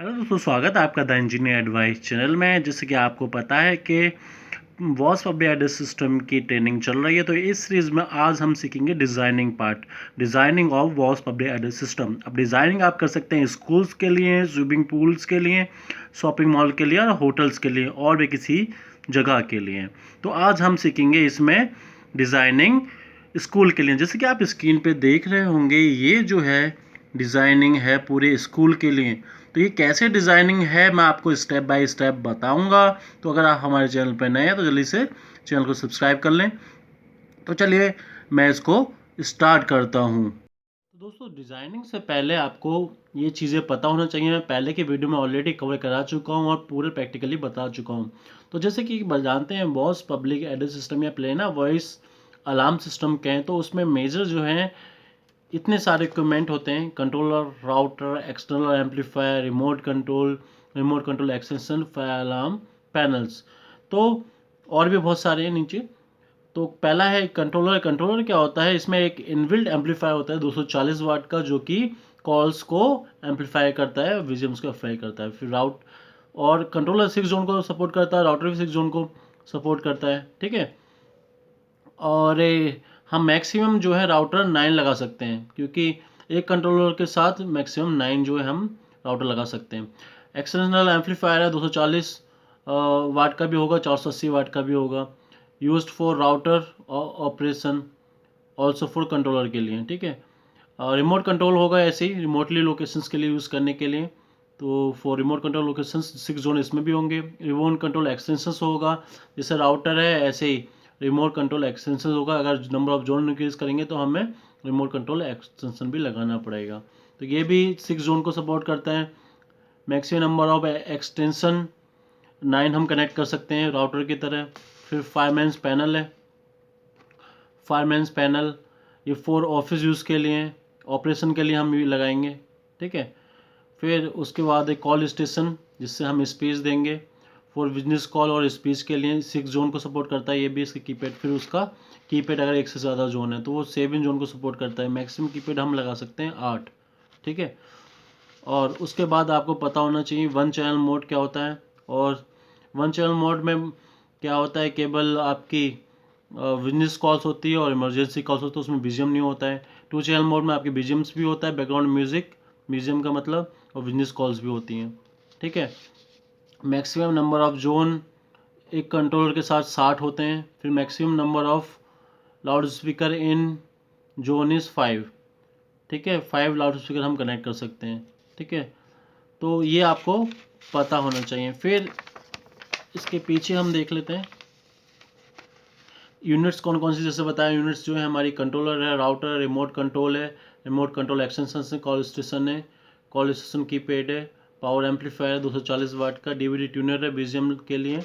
Hello दोस्तों, स्वागत है आपका द इंजीनियर एडवाइस चैनल में। जैसे कि आपको पता है कि वॉस पब्लिक एड्रेस सिस्टम की ट्रेनिंग चल रही है, तो इस सीरीज़ में आज हम सीखेंगे designing part, designing of was public address system. अब डिज़ाइनिंग आप कर सकते हैं स्कूल्स के लिए, स्विमिंग पूल्स के लिए, शॉपिंग मॉल के लिए और होटल्स के लिए और भी किसी जगह के लिए। तो आज हम सीखेंगे इसमें डिज़ाइनिंग स्कूल के लिए। जैसे कि आप स्क्रीन पे देख रहे होंगे, ये जो है डिज़ाइनिंग है पूरे स्कूल के लिए। तो ये कैसे डिज़ाइनिंग है मैं आपको स्टेप बाय स्टेप बताऊंगा। तो अगर आप हमारे चैनल पर नए हैं तो जल्दी से चैनल को सब्सक्राइब कर लें। तो चलिए मैं इसको स्टार्ट करता हूँ। तो दोस्तों, डिज़ाइनिंग से पहले आपको ये चीज़ें पता होना चाहिए। मैं पहले के वीडियो में ऑलरेडी कवर करा चुका हूँ और पूरे प्रैक्टिकली बता चुका हूँ। तो जैसे कि जानते हैं वॉइस पब्लिक एड्रेस सिस्टम या प्लेना वॉइस अलार्म सिस्टम कहें, तो उसमें मेजर जो हैं इतने सारे इक्विपमेंट होते हैं: controller, router, external amplifier, remote control extension, fire alarm panels. तो और भी बहुत सारे हैं नीचे। तो पहला है कंट्रोलर। कंट्रोलर क्या होता है? इसमें एक इनबिल्ट एम्पलीफायर होता है 240 वाट का, जो कि कॉल्स को एम्पलीफाई करता है, विजम्स को एम्पलीफाई करता है। फिर राउट और कंट्रोलर 6 जोन को सपोर्ट करता है, राउटर भी 6 जोन को सपोर्ट करता है। ठीक है। और हम मैक्सिमम जो है राउटर 9 लगा सकते हैं, क्योंकि एक कंट्रोलर के साथ मैक्सिमम 9 जो है हम राउटर लगा सकते हैं। एक्सटर्नल एम्पलीफायर है 240 वाट का भी होगा, 480 वाट का भी होगा। Used for router operation, also for controller के लिए। ठीक है। रिमोट कंट्रोल होगा ऐसे ही रिमोटली लोकेशंस के लिए यूज़ करने के लिए। तो for remote control locations 6 zone इसमें भी होंगे। रिमोट कंट्रोल एक्सटेंशंस होगा, जैसे राउटर है ऐसे ही रिमोट कंट्रोल एक्सटेंशन होगा। अगर नंबर ऑफ जोन इंक्रीज करेंगे तो हमें रिमोट कंट्रोल एक्सटेंशन भी लगाना पड़ेगा। तो ये भी 6 जोन को सपोर्ट करता है। मैक्सिमम नंबर ऑफ एक्सटेंशन 9 हम कनेक्ट कर सकते हैं राउटर की तरह। फिर फायरमैन्स पैनल है। फायरमैन्स पैनल ये 4 ऑफिस यूज़ के लिए, ऑपरेशन के लिए हम भी लगाएंगे। ठीक है। फिर उसके बाद एक कॉल स्टेशन, जिससे हम स्पीच देंगे फॉर बिजनेस कॉल और स्पीच के लिए। 6 जोन को सपोर्ट करता है ये भी, इसके कीपैड। फिर उसका कीपैड अगर एक से ज़्यादा जोन है तो वो 7 जोन को सपोर्ट करता है। मैक्सिमम कीपैड हम लगा सकते हैं 8। ठीक है। और उसके बाद आपको पता होना चाहिए वन चैनल मोड क्या होता है। और वन चैनल मोड में क्या होता है, केवल आपकी बिजनेस कॉल्स होती है और इमरजेंसी कॉल्स होती है, उसमें बीजीएम नहीं होता है। टू चैनल मोड में आपकी बीजीएम्स भी होता है, बैकग्राउंड म्यूजिक, बीजीएम का मतलब, और बिजनेस कॉल्स भी होती हैं। ठीक है। मैक्सिमम नंबर ऑफ जोन एक कंट्रोलर के साथ 60 होते हैं। फिर maximum number of loud speaker in zone is 5। ठीक है। 5 लाउड स्पीकर हम कनेक्ट कर सकते हैं। ठीक है। तो ये आपको पता होना चाहिए। फिर इसके पीछे हम देख लेते हैं यूनिट्स कौन कौन सी। जैसे बताया, यूनिट्स जो है हमारी कंट्रोलर है, राउटर, रिमोट कंट्रोल है, रिमोट कंट्रोल एक्सटेंशन है, कॉल स्टेशन है, कॉल स्टेशन कीपैड है, पावर एम्पलीफायर 240 वाट का, डीवीडी ट्यूनर है बीजीएम के लिए,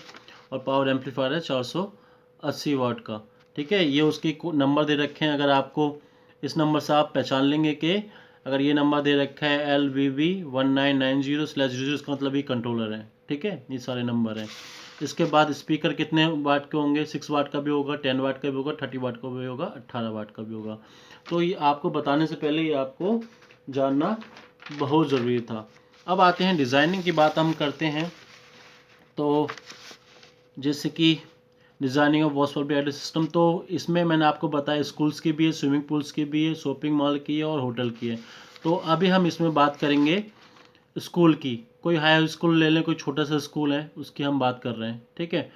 और पावर एम्पलीफायर है 480 वाट का। ठीक है। ये उसकी नंबर दे रखे हैं। अगर आपको इस नंबर से आप पहचान लेंगे कि अगर ये नंबर दे रखा है LVV1990/00, इसका मतलब ये कंट्रोलर है। ठीक है। ये सारे नंबर हैं। इसके बाद स्पीकर कितने वाट के होंगे? 6 वाट का भी होगा, 10 वाट का भी होगा, 30 वाट का भी होगा, 18 वाट का भी होगा। तो ये आपको बताने से पहले ये आपको जानना बहुत ज़रूरी था। अब आते हैं डिज़ाइनिंग की बात हम करते हैं। तो जैसे कि designing of wash public address system, तो इसमें मैंने आपको बताया स्कूल्स की भी है, स्विमिंग पूल्स की भी है, शॉपिंग मॉल की है और होटल की है। तो अभी हम इसमें बात करेंगे स्कूल की। कोई हाई स्कूल ले लें, कोई छोटा सा स्कूल है, उसकी हम बात कर रहे हैं। ठीक है।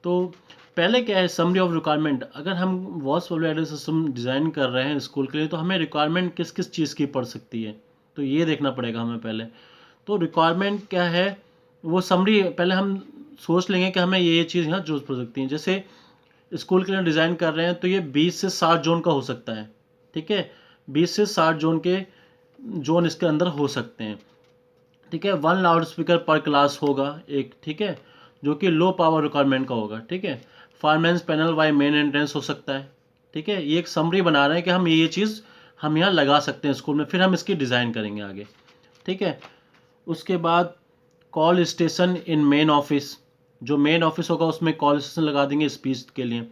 तो पहले क्या है, समरी ऑफ रिक्वायरमेंट। अगर हम voice public address system design कर रहे हैं स्कूल के लिए, तो हमें रिक्वायरमेंट किस किस चीज़ की पड़ सकती है, तो ये देखना पड़ेगा हमें पहले। तो रिक्वायरमेंट क्या है, वो समरी पहले हम सोच लेंगे कि हमें ये चीज़ यहाँ जरूरत पड़ सकती है। जैसे स्कूल के लिए डिज़ाइन कर रहे हैं तो ये 20 से 60 जोन का हो सकता है। ठीक है। 20 से 60 जोन इसके अंदर हो सकते हैं। ठीक है। 1 लाउड स्पीकर पर क्लास होगा एक। ठीक है। जो कि लो पावर रिक्वायरमेंट का होगा। ठीक है। फायरमैन्स पैनल बाय मेन एंट्रेंस हो सकता है। ठीक है। ये एक समरी बना रहे हैं कि हम ये चीज़ हम यहाँ लगा सकते हैं स्कूल में, फिर हम इसकी डिज़ाइन करेंगे आगे। ठीक है। उसके बाद कॉल स्टेशन इन मेन ऑफिस, जो मेन ऑफिस होगा उसमें कॉल स्टेशन लगा देंगे स्पीच के लिए।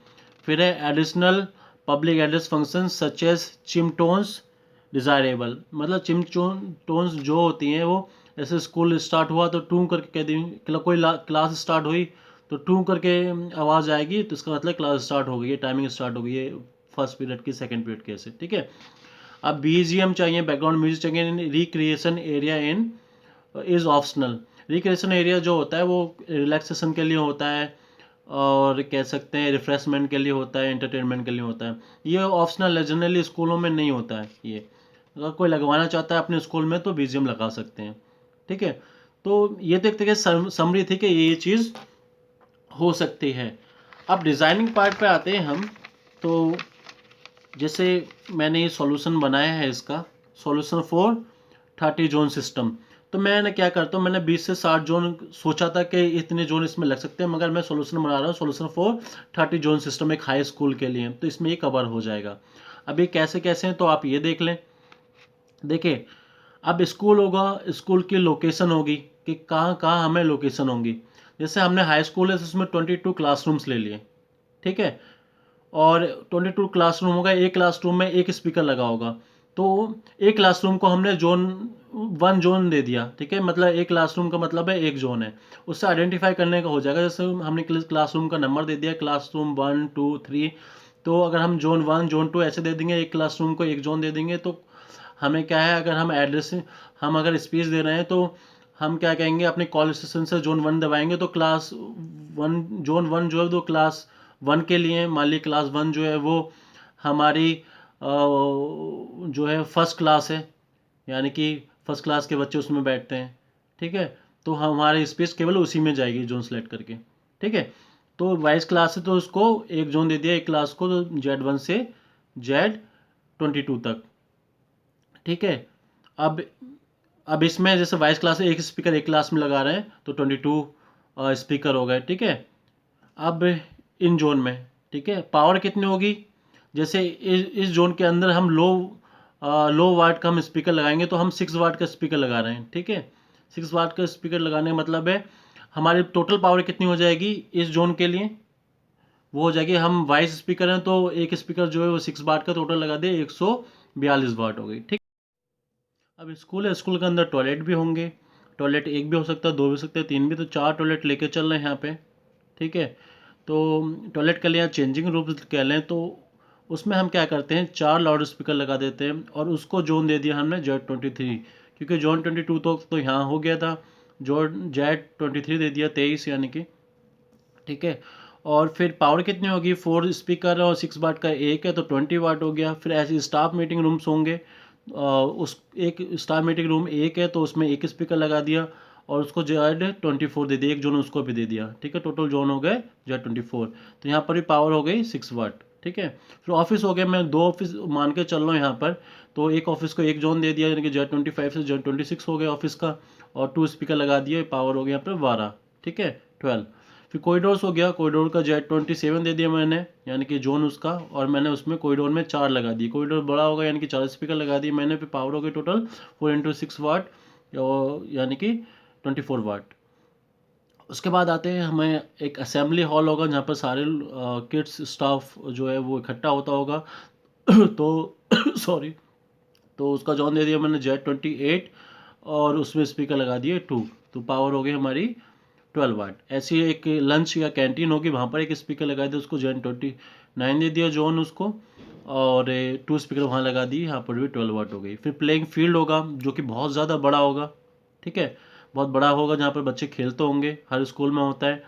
फिर है additional public address function such as chime tones desirable, मतलब चिम टोन्स जो होती हैं वो जैसे स्कूल स्टार्ट हुआ तो टू करके कह देंगे, कोई क्लास स्टार्ट हुई तो टू करके आवाज़ आएगी, तो इसका मतलब क्लास स्टार्ट हो गई है, टाइमिंग स्टार्ट हो गई है फर्स्ट पीरियड की, सेकंड पीरियड की, ऐसे, ठीक है। अब बीजीएम चाहिए, बैकग्राउंड म्यूजिक चाहिए, recreation area in is optional. Recreation area जो होता है वो रिलैक्सेशन के लिए होता है, और कह सकते हैं रिफ्रेशमेंट के लिए होता है, एंटरटेनमेंट के लिए होता है। ये ऑप्शनल है, जनरली स्कूलों में नहीं होता है ये। अगर कोई लगवाना चाहता है अपने स्कूल में तो बीजीएम लगा सकते हैं, ठीक है। तो ये तो एक तरीके से समरी थी कि ये चीज़ हो सकती है। अब डिज़ाइनिंग पार्ट पे आते हैं हम। तो जैसे मैंने ये सॉल्यूशन बनाया है, इसका सॉल्यूशन फॉर 30 जोन सिस्टम। तो मैंने क्या करता हूँ, मैंने 20 से 60 जोन सोचा था कि इतने जोन इसमें लग सकते हैं, मगर मैं सॉल्यूशन बना रहा हूँ सॉल्यूशन फॉर 30 जोन सिस्टम एक हाई स्कूल के लिए, तो इसमें ये कवर हो जाएगा। अब ये कैसे कैसे हैं तो आप ये देख लें। देखिए, अब स्कूल होगा, स्कूल की लोकेशन होगी कि कहाँ कहाँ हमें लोकेशन होगी। जैसे हमने हाई स्कूल है तो उसमें 22 क्लासरूम्स ले लिए, ठीक है। और 22 क्लासरूम होगा, एक क्लासरूम में एक स्पीकर लगा होगा, तो एक क्लासरूम को हमने जोन 1 जोन दे दिया, ठीक है। मतलब एक क्लासरूम का मतलब है एक जोन है, उससे आइडेंटिफाई करने का हो जाएगा। जैसे हमने क्लासरूम का नंबर दे दिया, क्लासरूम 1 2 3, तो अगर हम जोन 1 जोन 2 ऐसे दे देंगे, एक क्लासरूम को एक जोन दे देंगे, तो हमें क्या है, अगर हम एड्रेस, हम अगर स्पीच दे रहे हैं तो हम क्या कहेंगे, अपने कॉल स्टेशन से जोन 1 दबाएंगे तो क्लास 1 जोन 1 जो है वो क्लास 1 के लिए, मान ली क्लास 1 जो है वो हमारी जो है फर्स्ट क्लास है, यानी कि फर्स्ट क्लास के बच्चे उसमें बैठते हैं, ठीक है। तो हमारी स्पेस केवल उसी में जाएगी जोन सेलेक्ट करके, ठीक है। तो वाइस क्लास है तो उसको एक जोन दे दिया एक क्लास को, तो Z1 से Z22 तक, ठीक है। अब अब इसमें जैसे वाइस क्लास है, एक स्पीकर एक क्लास में लगा रहे हैं तो 22 स्पीकर हो गए, ठीक है। अब इन जोन में, ठीक है, पावर कितनी होगी। जैसे इस जोन के अंदर हम लो वाट का हम स्पीकर लगाएंगे तो हम 6 वाट का स्पीकर लगा रहे हैं, ठीक है। 6 वाट का स्पीकर लगाने का मतलब है हमारी टोटल पावर कितनी हो जाएगी इस जोन के लिए, वो हो जाएगी, हम वाइस स्पीकर हैं तो एक स्पीकर जो है वो 6 वाट का टोटल लगा दे, 142 वाट हो गई, ठीक। अब स्कूल है, स्कूल के अंदर टॉयलेट भी होंगे, टॉयलेट एक भी हो सकता है, दो भी हो सकते हैं, तीन भी, तो 4 टॉयलेट लेके चल रहे हैं यहाँ पे, ठीक है। तो टॉयलेट के लिए या चेंजिंग रूम कह लें, तो उसमें हम क्या करते हैं, 4 लाउड स्पीकर लगा देते हैं और उसको जोन दे दिया हमने Z23, क्योंकि जोन 22 तो यहाँ हो गया था, जोन Z23 दे दिया 23, यानी कि, ठीक है। और फिर पावर कितनी होगी, 4 स्पीकर और 6 वाट का एक है तो 20 वाट हो गया। फिर ऐसे स्टाफ मीटिंग रूम्स होंगे, उस एक स्टाफ मीटिंग रूम एक है तो उसमें एक स्पीकर लगा दिया और उसको Z24 दे दिया, एक जोन उसको भी दे दिया, ठीक है। टोटल जोन हो गए Z24, तो यहाँ पर भी पावर हो गई 6 वाट, ठीक है। फिर ऑफिस हो गए, मैं 2 ऑफिस मान के चल रहा हूँ यहाँ पर, तो एक ऑफिस को एक जोन दे दिया, यानी कि Z25 से Z26 हो गया ऑफिस का, और 2 स्पीकर लगा दिए, पावर हो गया यहाँ पर 12, ठीक है, 12। फिर कॉरिडोर्स हो गया, कॉरिडोर का Z27 दे दिया मैंने, यानी कि जोन उसका, और मैंने उसमें कॉरिडोर में 4 लगा दिए, कॉरिडोर बड़ा होगा यानी कि 4 स्पीकर लगा दिए मैंने, फिर पावर हो गई टोटल 4 × 6 वाट, यानी कि 24 वाट। उसके बाद आते हैं, हमें एक असेंबली हॉल होगा जहाँ पर सारे किड्स स्टाफ जो है वो इकट्ठा होता होगा तो सॉरी, तो उसका जोन दे दिया मैंने Z28 और उसमें स्पीकर लगा दिए 2, तो पावर हो गई हमारी 12 वाट। ऐसी एक लंच या कैंटीन होगी, वहाँ पर एक स्पीकर लगा दिया, उसको Z29 दे दिया जोन उसको, और 2 स्पीकर वहाँ लगा दिए, यहाँ पर भी 12 वाट हो गई। फिर प्लेइंग फील्ड होगा जो कि बहुत ज़्यादा बड़ा होगा, ठीक है, बहुत बड़ा होगा, जहाँ पर बच्चे खेलते होंगे, हर स्कूल में होता है।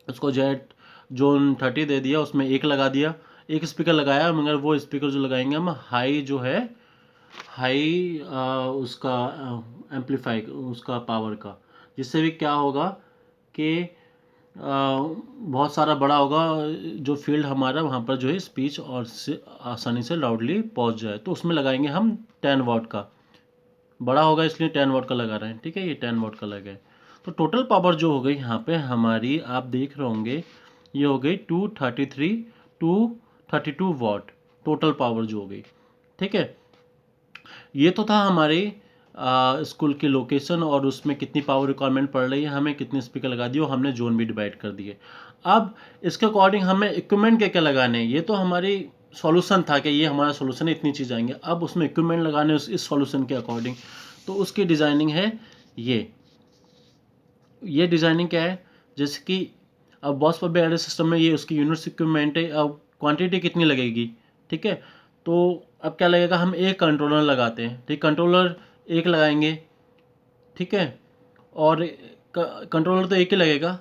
उसको जोन 30 दे दिया, उसमें एक लगा दिया, एक स्पीकर लगाया, मगर वो स्पीकर जो लगाएंगे हम हाई जो है, हाई उसका एम्पलीफाई उसका पावर का, जिससे भी क्या होगा कि बहुत सारा बड़ा होगा, जो फील्ड हमारा वहाँ पर जो है स्पीच और से आसानी से लाउडली पहुँच जाए, तो उसमें लगाएंगे हम 10 वाट का, बड़ा होगा इसलिए 10 वाट का लगा रहे हैं, ठीक है, ये 10 वाट का लगे। तो टोटल पावर जो हो गई यहाँ पे हमारी, आप देख रहे होंगे, ये हो गई 232 वाट, टोटल पावर जो हो गई, ठीक है। ये तो था हमारे स्कूल की लोकेशन और उसमें कितनी पावर रिक्वायरमेंट पड़ रही है, हमें कितने स्पीकर लगा दिए और हमने जोन भी डिवाइड कर दिए। अब इसके अकॉर्डिंग हमें इक्विपमेंट क्या क्या लगाने हैं, ये तो हमारी सॉल्यूशन था कि ये हमारा सॉल्यूशन है, इतनी चीज़ आएंगे। अब उसमें इक्विपमेंट लगाने इस सॉल्यूशन के अकॉर्डिंग, तो उसकी डिज़ाइनिंग है ये डिज़ाइनिंग क्या है, जैसे कि अब बॉस पब एड्रेस सिस्टम में ये उसकी यूनिट सिक्योरमेंट है, अब क्वांटिटी कितनी लगेगी, ठीक है। तो अब क्या लगेगा, हम एक कंट्रोलर लगाते हैं, ठीक, कंट्रोलर एक लगाएंगे, ठीक है। और कंट्रोलर तो एक ही लगेगा,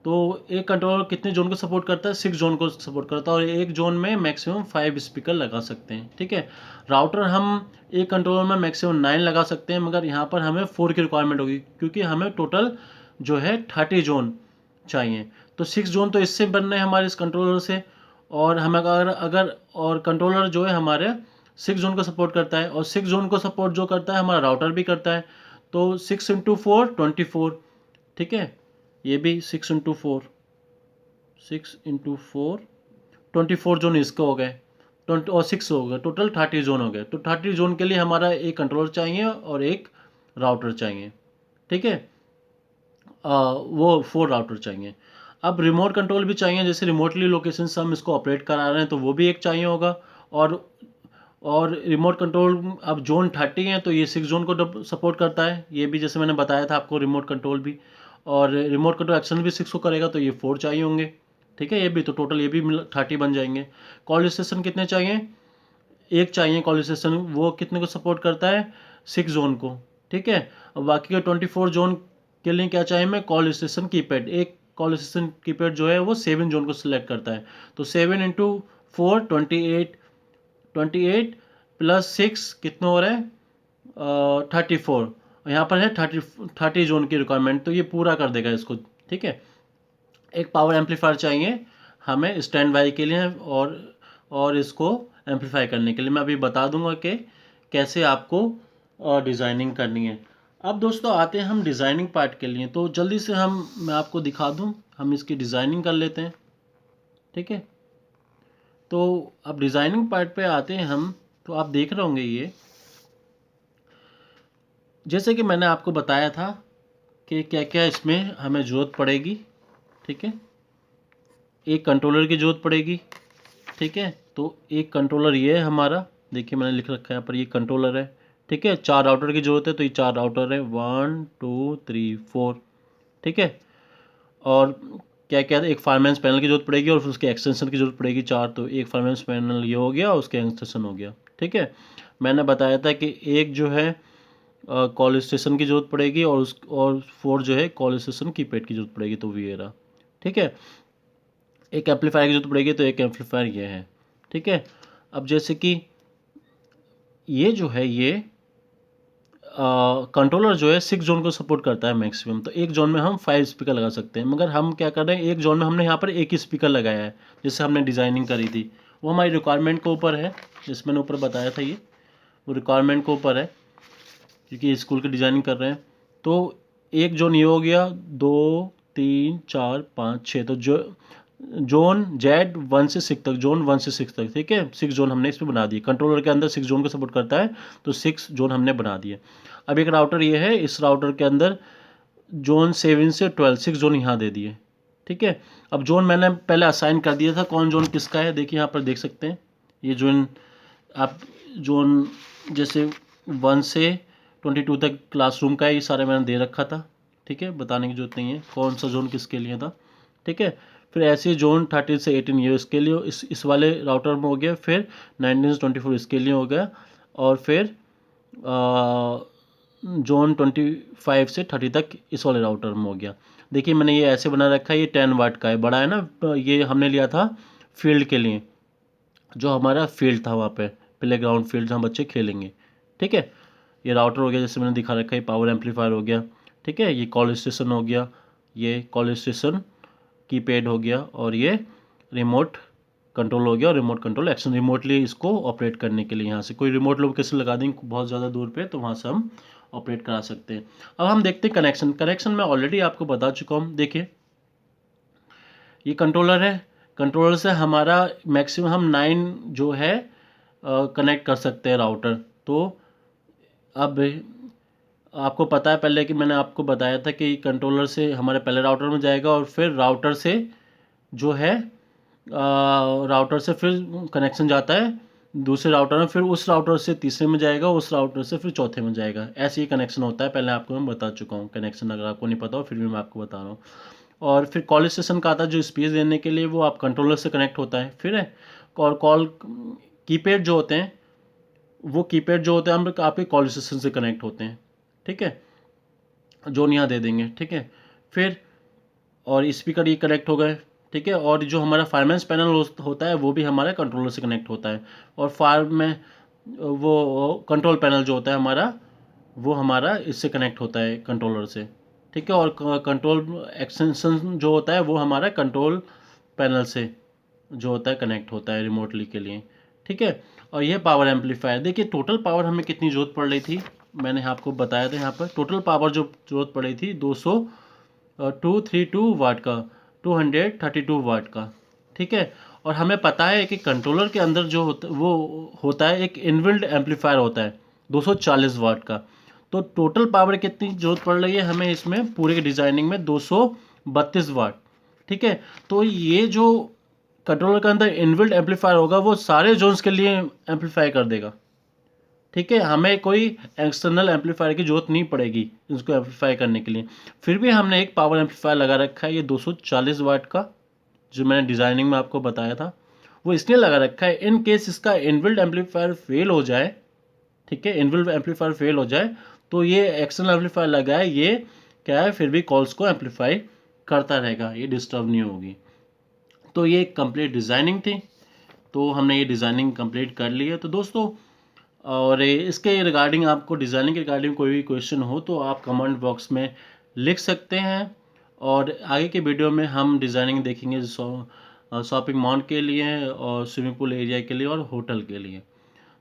तो एक कंट्रोलर कितने जोन को सपोर्ट करता है, 6 जोन को सपोर्ट करता है, और एक जोन में मैक्सिमम 5 स्पीकर लगा सकते हैं, ठीक है। राउटर हम एक कंट्रोलर में मैक्सिमम 9 लगा सकते हैं, मगर यहाँ पर हमें 4 की रिक्वायरमेंट होगी, क्योंकि हमें टोटल जो है 30 जोन चाहिए। तो 6 जोन तो इससे बनने हैं हमारे इस कंट्रोलर से, और हम अगर अगर और कंट्रोलर जो है हमारे 6 जोन को सपोर्ट करता है, और 6 जोन को सपोर्ट जो करता है हमारा राउटर भी करता है, तो 6 इंटू 4 24, ठीक है। ये भी 6 इंटू 4 24 जोन इसके हो गए, 20 और 6 हो गए, टोटल 30 जोन हो गए। तो 30 जोन के लिए हमारा एक कंट्रोलर चाहिए और एक राउटर चाहिए, ठीक है। वो 4 राउटर चाहिए। अब रिमोट कंट्रोल भी चाहिए, जैसे रिमोटली लोकेशन से हम इसको ऑपरेट करा रहे हैं, तो वो भी एक चाहिए होगा। और रिमोट कंट्रोल, अब जोन 30 है तो ये 6 जोन को सपोर्ट करता है, ये भी जैसे मैंने बताया था आपको, रिमोट कंट्रोल भी, और रिमोट कंट्रोल एक्शन भी 6 को करेगा, तो ये 4 चाहिए होंगे, ठीक है। ये भी तो टोटल ये भी 30 बन जाएंगे। कॉल स्टेशन कितने चाहिए, एक चाहिए कॉल स्टेशन, वो कितने को सपोर्ट करता है, 6 जोन को, ठीक है। और बाकी के 24 जोन के लिए क्या चाहिए, मैं कॉल स्टेशन कीपैड, एक कॉल स्टेशन कीपैड जो है वो 7 जोन को सिलेक्ट करता है। तो 7 इंटू 4 28 प्लस 6 कितना हो रहा है, 34। यहाँ पर है 30 जोन की रिक्वायरमेंट, तो ये पूरा कर देगा इसको, ठीक है। एक पावर एम्पलीफायर चाहिए हमें स्टैंड बाई के लिए, और इसको एम्पलीफाई करने के लिए मैं अभी बता दूंगा कि कैसे आपको डिज़ाइनिंग करनी है। अब दोस्तों आते हैं हम डिज़ाइनिंग पार्ट के लिए, तो जल्दी से मैं आपको दिखा दूं, हम इसकी डिज़ाइनिंग कर लेते हैं, ठीक है। तो अब डिज़ाइनिंग पार्ट पे आते हैं हम, तो आप देख रहे होंगे ये, जैसे कि मैंने आपको बताया था कि क्या क्या इसमें हमें ज़रूरत पड़ेगी, ठीक है। एक कंट्रोलर की ज़रूरत पड़ेगी, ठीक है। तो एक कंट्रोलर ये है हमारा, देखिए मैंने लिख रखा है यहाँ पर, ये कंट्रोलर है, ठीक है। 4 राउटर की ज़रूरत है, तो ये 4 राउटर है, 1 2 3 4, ठीक है। और क्या क्या है, एक फायरमैन्स पैनल की ज़रूरत पड़ेगी, और फिर उसके एक्सटेंशन की ज़रूरत पड़ेगी 4, तो एक फायरमैन्स पैनल ये हो गया, और उसके एक्सटेंशन हो गया, ठीक है। मैंने बताया था कि एक जो है कॉल स्टेशन की ज़रूरत पड़ेगी, और 4 जो है कॉल स्टेशन कीपैड की ज़रूरत पड़ेगी, तो ये रहा, ठीक है। एक एम्पलीफायर की ज़रूरत पड़ेगी, तो एक एम्पलीफायर ये है, ठीक है। अब जैसे कि ये जो है, ये कंट्रोलर जो है 6 जोन को सपोर्ट करता है मैक्सिमम, तो एक जोन में हम 5 स्पीकर लगा सकते हैं, मगर हम क्या कर रहे हैं, एक जोन में हमने यहाँ पर एक ही स्पीकर लगाया है, जैसे हमने डिज़ाइनिंग करी थी, वो हमारी रिक्वायरमेंट के ऊपर है, जैसे मैंने ऊपर बताया था, ये वो रिक्वायरमेंट के ऊपर है, क्योंकि स्कूल की डिज़ाइनिंग कर रहे हैं। तो एक जोन ये हो गया, 2 3 4 5 6, तो जोन जेड 1 से 6 तक, जोन 1 से 6 तक, ठीक है। 6 जोन हमने इस पर बना दिए, कंट्रोलर के अंदर 6 जोन को सपोर्ट करता है, तो 6 जोन हमने बना दिए। अब एक राउटर ये है, इस राउटर के अंदर जोन 7 से 12 6 जोन यहाँ दे दिए, ठीक है। अब जोन मैंने पहले असाइन कर दिया था, कौन जोन किसका है, देखिए यहाँ पर देख सकते हैं, ये जोन आप जोन जैसे 1 से 22 तक क्लासरूम का है, ये सारे मैंने दे रखा था, ठीक है, बताने की जरूरत नहीं है कौन सा जोन किसके लिए था, ठीक है। फिर ऐसे जोन 13 से 18 ये इसके लिए, इस वाले राउटर में हो गया, फिर 19 से 24 इसके लिए हो गया, और फिर जोन 25 से 30 तक इस वाले राउटर में हो गया। देखिए मैंने ये ऐसे बना रखा है, ये 10 वाट का है, बड़ा है ना, ये हमने लिया था फील्ड के लिए, जो हमारा फील्ड था वहाँ पे, प्ले ग्राउंड फील्ड जहाँ बच्चे खेलेंगे, ठीक है। ये राउटर हो गया, जैसे मैंने दिखा रखा है, पावर एम्पलीफायर हो गया, ठीक है। ये कॉल स्टेशन हो गया, ये कॉल स्टेशन कीपैड हो गया, और ये रिमोट कंट्रोल हो गया, और रिमोट कंट्रोल एक्शन, रिमोटली इसको ऑपरेट करने के लिए यहाँ से कोई रिमोट लोकेशन लगा देंगे बहुत ज़्यादा दूर पे, तो वहाँ से हम ऑपरेट करा सकते हैं। अब हम देखते हैं कनेक्शन मैं ऑलरेडी आपको बता चुका हूँ। देखिए ये कंट्रोलर है, कंट्रोलर से हमारा मैक्सिमम हम 9 जो है कनेक्ट कर सकते हैं राउटर। तो अब आपको पता है पहले कि मैंने आपको बताया था कि कंट्रोलर से हमारे पहले राउटर में जाएगा, और फिर राउटर से जो है राउटर से फिर कनेक्शन जाता है दूसरे राउटर में, फिर उस राउटर से तीसरे में जाएगा, उस राउटर से फिर चौथे में जाएगा। ऐसे ही कनेक्शन होता है, पहले आपको मैं बता चुका हूँ कनेक्शन, अगर आपको नहीं पता हो फिर भी मैं आपको बता रहा हूँ। और फिर कॉल स्टेशन का आता है जो स्पेस देने के लिए, वो आप कंट्रोलर से कनेक्ट होता है। फिर है और कॉल कीपैड जो होते हैं, वो कीपैड जो होते हैं हम आपके कॉल स्टेशन से कनेक्ट होते हैं, ठीक है, जोन यहाँ दे देंगे, ठीक है। फिर और स्पीकर ये कनेक्ट हो गए, ठीक है। और जो हमारा फायरमैन्स पैनल होता है वो भी हमारे कंट्रोलर से कनेक्ट होता है। और फायर में वो कंट्रोल पैनल जो होता है हमारा, वो हमारा इससे कनेक्ट होता है कंट्रोलर से, ठीक है। और कंट्रोल एक्सटेंशन जो होता है वो हमारा कंट्रोल पैनल से जो होता है कनेक्ट होता है रिमोटली के लिए, ठीक है। और ये पावर एम्पलीफायर, देखिए टोटल पावर हमें कितनी ज़रूरत पड़ रही थी, मैंने आपको बताया था यहाँ पर टोटल पावर जो ज़रूरत पड़ी थी 232 वाट का, 232 वाट का, ठीक है। और हमें पता है कि कंट्रोलर के अंदर जो होता वो होता है एक इनबिल्ट एम्पलीफायर होता है 240 वाट का। तो टोटल पावर कितनी जरूरत पड़ रही है हमें इसमें पूरे के डिजाइनिंग में, 232 वाट, ठीक है। तो ये जो कंट्रोलर के अंदर इनबिल्ट एम्पलीफायर होगा वो सारे जोन्स के लिए एम्पलीफाई कर देगा, ठीक है। हमें कोई एक्सटर्नल एम्पलीफायर की जरूरत नहीं पड़ेगी इसको एम्पलीफाई करने के लिए। फिर भी हमने एक पावर एम्पलीफायर लगा रखा है, ये 240 वाट का, जो मैंने डिज़ाइनिंग में आपको बताया था, वो इसलिए लगा रखा है इन केस इसका इनबिल्ट एम्पलीफायर फेल हो जाए, ठीक है, इनबिल्ट एम्पलीफायर फेल हो जाए तो ये एक्सटर्नल एम्पलीफायर लगा है, ये क्या है फिर भी कॉल्स को एम्पलीफाई करता रहेगा, ये डिस्टर्ब नहीं होगी। तो ये कंप्लीट डिज़ाइनिंग थी, तो हमने ये डिज़ाइनिंग कंप्लीट कर ली है। तो दोस्तों, और इसके रिगार्डिंग आपको डिज़ाइनिंग के रिगार्डिंग कोई भी क्वेश्चन हो तो आप कमेंट बॉक्स में लिख सकते हैं। और आगे के वीडियो में हम डिज़ाइनिंग देखेंगे शॉपिंग मॉल के लिए और स्विमिंग पूल एरिया के लिए और होटल के लिए।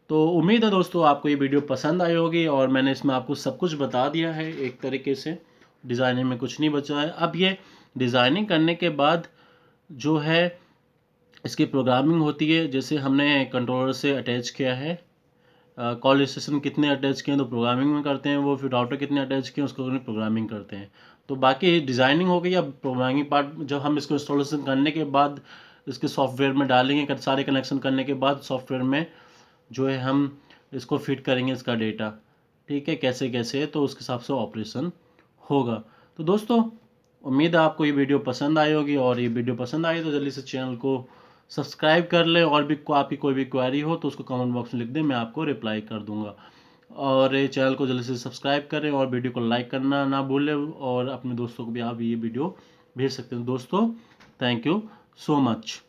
तो उम्मीद है दोस्तों आपको ये वीडियो पसंद आई होगी, और मैंने इसमें आपको सब कुछ बता दिया है एक तरीके से, डिज़ाइनिंग में कुछ नहीं बचा है। अब ये डिज़ाइनिंग करने के बाद जो है इसकी प्रोग्रामिंग होती है, जैसे हमने कंट्रोलर से अटैच किया है, कॉल स्टेशन कितने अटैच किए हैं तो प्रोग्रामिंग में करते हैं वो, फिर राउटर कितने अटैच किए हैं उसको प्रोग्रामिंग करते हैं। तो बाकी डिज़ाइनिंग हो गई। अब प्रोग्रामिंग पार्ट जब हम इसको इंस्टॉलेशन करने के बाद इसके सॉफ्टवेयर में डालेंगे, सारे कनेक्शन करने के बाद सॉफ्टवेयर में जो है हम इसको फिट करेंगे इसका डेटा, ठीक है, कैसे कैसे, तो उसके हिसाब से ऑपरेशन होगा। तो दोस्तों, उम्मीद है आपको ये वीडियो पसंद आई होगी, और ये वीडियो पसंद आई तो जल्दी से चैनल को सब्सक्राइब कर लें, और भी आपकी कोई भी क्वेरी हो तो उसको कमेंट बॉक्स में लिख दें, मैं आपको रिप्लाई कर दूंगा। और ये चैनल को जल्दी से सब्सक्राइब करें और वीडियो को लाइक करना ना भूलें, और अपने दोस्तों को भी आप ये वीडियो भेज सकते हैं। दोस्तों, थैंक यू सो मच।